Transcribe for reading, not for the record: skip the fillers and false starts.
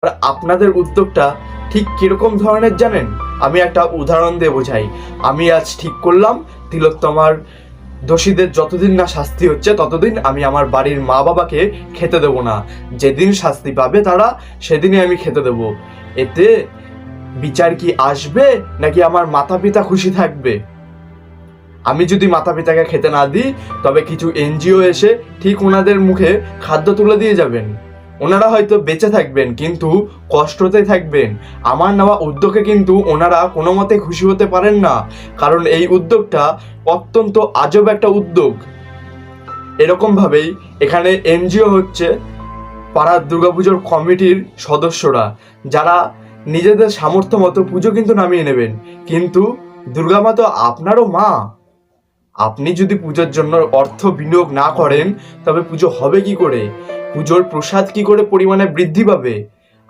আর আপনাদের উদ্যোগটা ঠিক কিরকম ধরনের জানেন? আমি একটা উদাহরণ দিয়ে বোঝাই। আমি আজ ঠিক করলাম তিলোত্তমার দোষীদের যতদিন না শাস্তি হচ্ছে ততদিন আমি আমার বাড়ির মা বাবাকে খেতে দেবো না। যেদিন শাস্তি পাবে তারা সেদিনই আমি খেতে দেবো। এতে বিচার কি আসবে নাকি আমার মাতা পিতা খুশি থাকবে? আমি যদি মাতা পিতাকে খেতে না দিই তবে কিছু এনজিও এসে ঠিক ওনাদের মুখে খাদ্য তুলে দিয়ে যাবেন। ওনারা হয়তো বেঁচে থাকবেন কিন্তু কষ্টতে থাকবেন। আমার নেওয়া উদ্যোগে কিন্তু ওনারা কোনো মতে খুশি হতে পারেন না, কারণ এই উদ্যোগটা অত্যন্ত আজব একটা উদ্যোগ। এরকমভাবেই এখানে এনজিও হচ্ছে পাড়ার দুর্গাপুজোর কমিটির সদস্যরা, যারা নিজেদের সামর্থ্য মতো পুজো কিন্তু নামিয়ে নেবেন। কিন্তু দুর্গা মা তো আপনারও মা। আপনি যদি পুজোর জন্য অর্থ বিনিয়োগ না করেন তবে পুজো হবে কি করে? পুজোর প্রসাদ কি করে পরিমাণে বৃদ্ধি পাবে?